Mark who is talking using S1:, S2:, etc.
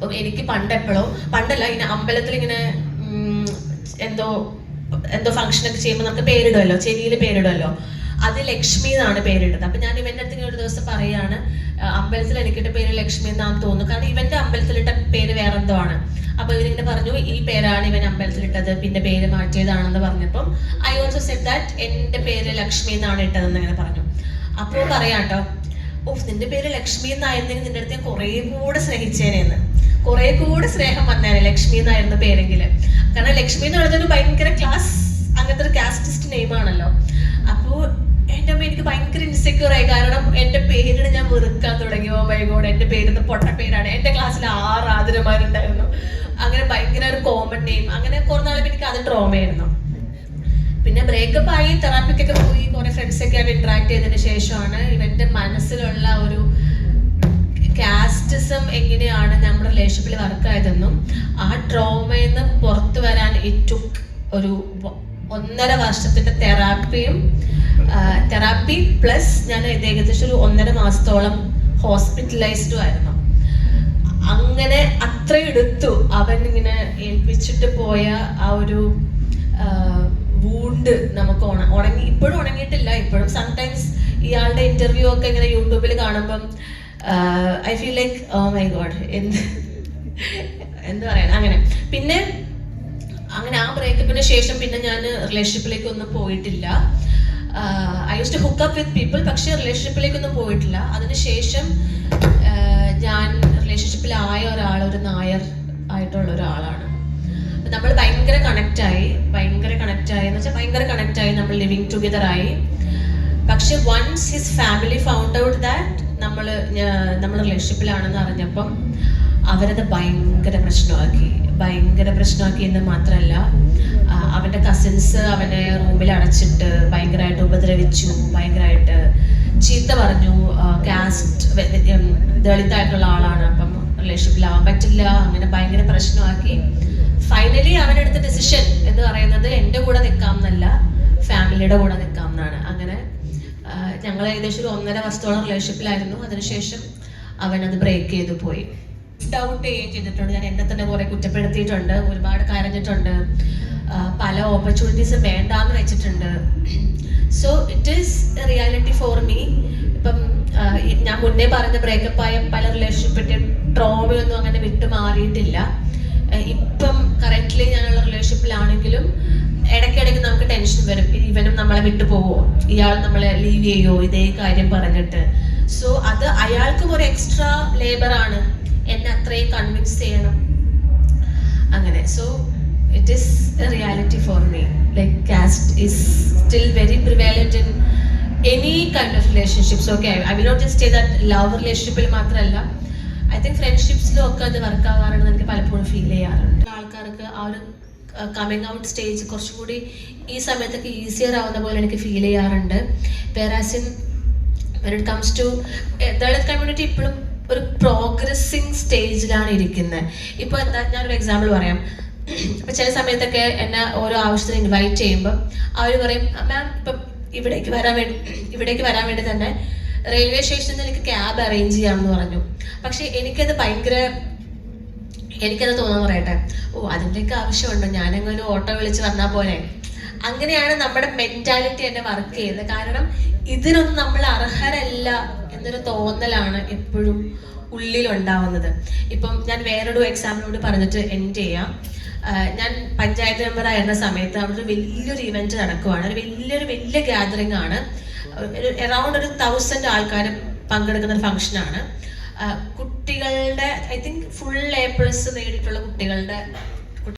S1: അപ്പം എനിക്ക് പണ്ടല്ല ഇങ്ങനെ അമ്പലത്തിൽ ഇങ്ങനെ എന്തോ ഫംഗ്ഷനൊക്കെ ചെയ്യുമ്പോൾ നമുക്ക് പേരിടുമല്ലോ, ചെവിയിൽ പേരിടുമല്ലോ. അത് ലക്ഷ്മി എന്നാണ് പേരിട്ടത്. അപ്പൊ ഞാൻ ഇവന്റെ അടുത്ത് ഇങ്ങനെ ഒരു ദിവസം പറയാണ്, അമ്പലത്തിൽ എനിക്കിട്ട പേര് ലക്ഷ്മി എന്നാണ് തോന്നുന്നു, കാരണം ഇവന്റെ അമ്പലത്തിലിട്ട പേര് വേറെന്തോ ആണ്. അപ്പൊ ഇവരിങ്ങനെ പറഞ്ഞു ഈ പേരാണ് ഇവൻ അമ്പലത്തിലിട്ടത്, പിന്നെ പേര് മാറ്റിയതാണെന്ന് പറഞ്ഞപ്പം ഐ ഓൾസോ സെഡ് ദാറ്റ് എന്റെ പേര് ലക്ഷ്മി എന്നാണ് ഇട്ടതെന്ന് ഇങ്ങനെ പറഞ്ഞു. അപ്പോൾ പറയാട്ടോ, നിന്റെ പേര് ലക്ഷ്മി എന്നായിരുന്നെങ്കിൽ നിന്റെ അടുത്ത് ഞാൻ കുറേ കൂടെ സ്നേഹിച്ചേനെന്ന്, കുറേ കൂടെ സ്നേഹം വന്നേനെ ലക്ഷ്മി എന്നായിരുന്ന പേരെങ്കിൽ. കാരണം ലക്ഷ്മി എന്ന് പറയുന്നത് ഭയങ്കര ക്ലാസ്, അങ്ങനത്തെ ഒരു കാസ്റ്റിസ്റ്റ് നെയിമാണല്ലോ. അപ്പോൾ എൻ്റെ അമ്മ എനിക്ക് ഭയങ്കര ഇൻസെക്യൂർ ആയി, കാരണം എൻ്റെ പേരിന് ഞാൻ വെറുക്കാൻ തുടങ്ങി. ഓ മൈ ഗോഡ്, എൻ്റെ പേരിന്ന് പൊട്ട പേരാണ്. എൻ്റെ ക്ലാസ്സിൽ 6 ആതിരമാരുണ്ടായിരുന്നു. അങ്ങനെ ഭയങ്കര ഒരു കോമൺ നെയിം. അങ്ങനെ കുറേ നാളും എനിക്ക് അത് ട്രോമയായിരുന്നു. പിന്നെ ബ്രേക്കപ്പ് ആയി, തെറാപ്പിക്കൊക്കെ പോയി, കുറെ ഫ്രണ്ട്സൊക്കെ ആയിട്ട് ഇന്ററാക്ട് ചെയ്തതിന് ശേഷമാണ് ഇവന്റെ മനസ്സിലുള്ള ഒരു കാസ്റ്റിസം എങ്ങനെയാണ് നമ്മുടെ റിലേഷൻഷിപ്പിൽ വർക്കായതെന്നും ആ ട്രോമയിൽ നിന്ന് പുറത്തു വരാൻ ഒരു 1.5 വർഷത്തിന്റെ തെറാപ്പി പ്ലസ് ഞാൻ ഏകദേശം ഒരു 1.5 മാസത്തോളം ഹോസ്പിറ്റലൈസ്ഡും ആയിരുന്നു. അങ്ങനെ അത്രയും എടുത്തു അവൻ ഇങ്ങനെ ഏൽപ്പിച്ചിട്ട് പോയ ആ ഒരു വൂണ്ട് നമുക്ക് ഉണങ്ങി. ഇപ്പോഴും ഉണങ്ങിയിട്ടില്ല. ഇപ്പോഴും സംടൈംസ് ഇയാളുടെ ഇന്റർവ്യൂ ഒക്കെ ഇങ്ങനെ യൂട്യൂബിൽ കാണുമ്പം I feel like oh my god, എന്ത് പറയാൻ. പിന്നെ ആ ബ്രേക്കപ്പിന് ശേഷം പിന്നെ ഞാൻ റിലേഷൻഷിപ്പിലേക്ക് ഒന്നും പോയിട്ടില്ല. I use to hook up with people, പക്ഷെ റിലേഷൻഷിപ്പിലേക്കൊന്നും പോയിട്ടില്ല. അതിനുശേഷം ഞാൻ റിലേഷൻഷിപ്പിലായ ഒരു നായർ ആയിട്ടുള്ള ഒരാളാണ്. നമ്മൾ ഭയങ്കര കണക്റ്റായി എന്ന് വെച്ചാൽ ഭയങ്കര കണക്റ്റായി, നമ്മൾ ലിവിങ് ടുഗദർ ആയി. പക്ഷെ once his family found out that നമ്മൾ റിലേഷൻഷിപ്പിലാണെന്ന് അറിഞ്ഞപ്പം അവരത് ഭയങ്കര പ്രശ്നമാക്കി എന്ന് മാത്രമല്ല, അവന്റെ കസിൻസ് അവനെ റൂമിൽ അടച്ചിട്ട് ഭയങ്കരമായിട്ട് ഉപദ്രവിച്ചു, ഭയങ്കരമായിട്ട് ചീത്ത പറഞ്ഞു. കാസ്റ്റ് ദളിതായിട്ടുള്ള ആളാണ്, അപ്പം റിലേഷൻഷിപ്പിലാവാൻ പറ്റില്ല, അങ്ങനെ ഭയങ്കര പ്രശ്നമാക്കി. ഫൈനലി അവനെടുത്ത ഡിസിഷൻ എന്ന് പറയുന്നത് എൻ്റെ കൂടെ നിൽക്കാം എന്നല്ല, ഫാമിലിയുടെ കൂടെ നിൽക്കാം എന്നാണ്. അങ്ങനെ ഞങ്ങൾ ഏകദേശം ഒരു 1.5 വർഷത്തോളം റിലേഷൻഷിപ്പിലായിരുന്നു. അതിനുശേഷം അവനത് ബ്രേക്ക് ചെയ്തു പോയി. ഡൗട്ട് ചെയ്തിട്ടുണ്ട്, ഞാൻ എന്നെ തന്നെ കുറെ കുറ്റപ്പെടുത്തിയിട്ടുണ്ട്, ഒരുപാട് കരഞ്ഞിട്ടുണ്ട്, പല ഓപ്പർച്യൂണിറ്റീസ് വേണ്ടാന്ന് വെച്ചിട്ടുണ്ട്. So it is reality for me. ഇപ്പം ഞാൻ മുന്നേ പറഞ്ഞ ബ്രേക്കപ്പായ പല റിലേഷൻഷിപ്പിന്റെ ട്രോമയൊന്നും അങ്ങനെ വിട്ടു മാറിയിട്ടില്ല. ഇപ്പം കറക്റ്റ്ലി ഞാനുള്ള റിലേഷൻഷിപ്പിലാണെങ്കിലും ഇടയ്ക്കിടയ്ക്ക് നമുക്ക് ടെൻഷൻ വരും, ഇവനും നമ്മളെ വിട്ടു പോവോ, ഇയാൾ നമ്മളെ ലീവ് ചെയ്യോ, ഇതേ കാര്യം പറഞ്ഞിട്ട്. സോ അത് അയാൾക്കും ഒരു എക്സ്ട്രാ ലേബർ ആണ്, എന്നെ അത്രയും കൺവിൻസ് ചെയ്യണം അങ്ങനെ. So it is a reality for me. Like caste is still very prevalent in any kind of relationships. Okay, I will not just say that love റിലേഷൻഷിപ്പിൽ മാത്രമല്ല, ഐ തിങ്ക് ഫ്രണ്ട്ഷിപ്സിലും ഒക്കെ അത് work ആവാറുണ്ടെന്ന് എനിക്ക് പലപ്പോഴും ഫീൽ ചെയ്യാറുണ്ട്. ആൾക്കാർക്ക് ആ ഒരു കമ്മിങ് ഔട്ട് സ്റ്റേജ് കുറച്ചും കൂടി ഈ സമയത്തൊക്കെ ഈസിയർ ആവുന്ന പോലെ എനിക്ക് ഫീൽ ചെയ്യാറുണ്ട്. Whereas in when it comes to Dalit community ഇപ്പോഴും ഒരു പ്രോഗ്രസിങ് സ്റ്റേജിലാണ് ഇരിക്കുന്നത്. ഇപ്പോൾ ഞാനൊരു എക്സാമ്പിൾ പറയാം. ഇപ്പം ചില സമയത്തൊക്കെ എന്നെ ഓരോ ആവശ്യത്തിന് ഇൻവൈറ്റ് ചെയ്യുമ്പോൾ അവർ പറയും, മാം ഇപ്പം ഇവിടേക്ക് വരാൻ വേണ്ടി തന്നെ റെയിൽവേ സ്റ്റേഷനിൽ നിന്ന് എനിക്ക് ക്യാബ് അറേഞ്ച് ചെയ്യാമെന്ന് പറഞ്ഞു. പക്ഷെ എനിക്കത് തോന്നാൻ പറയട്ടെ, അതിൻ്റെയൊക്കെ ആവശ്യമുണ്ടോ, ഞാനെങ്ങനെ ഓട്ടോ വിളിച്ച് വന്നാൽ പോലെ. അങ്ങനെയാണ് നമ്മുടെ മെന്റാലിറ്റി എന്നെ വർക്ക് ചെയ്യുന്നത്. കാരണം ഇതിനൊന്നും നമ്മൾ അർഹരല്ല എന്നൊരു തോന്നലാണ് എപ്പോഴും ഉള്ളിലുണ്ടാവുന്നത്. ഇപ്പം ഞാൻ വേറൊരു എക്സാമ്പിളോട് പറഞ്ഞിട്ട് എൻഡ് ചെയ്യാം. ഞാൻ പഞ്ചായത്ത് മെമ്പർ ആയിരുന്ന സമയത്ത് അവിടെ വലിയൊരു ഇവന്റ് നടക്കുവാണ്, വലിയ ഗ്യാതറിംഗ് ആണ്. അറൗണ്ട് 1000 ആൾക്കാർ പങ്കെടുക്കുന്ന ഒരു ഫംഗ്ഷനാണ്. കുട്ടികളുടെ ഐ തിങ്ക് ഫുൾ A+ നേടിയിട്ടുള്ള കുട്ടികളുടെ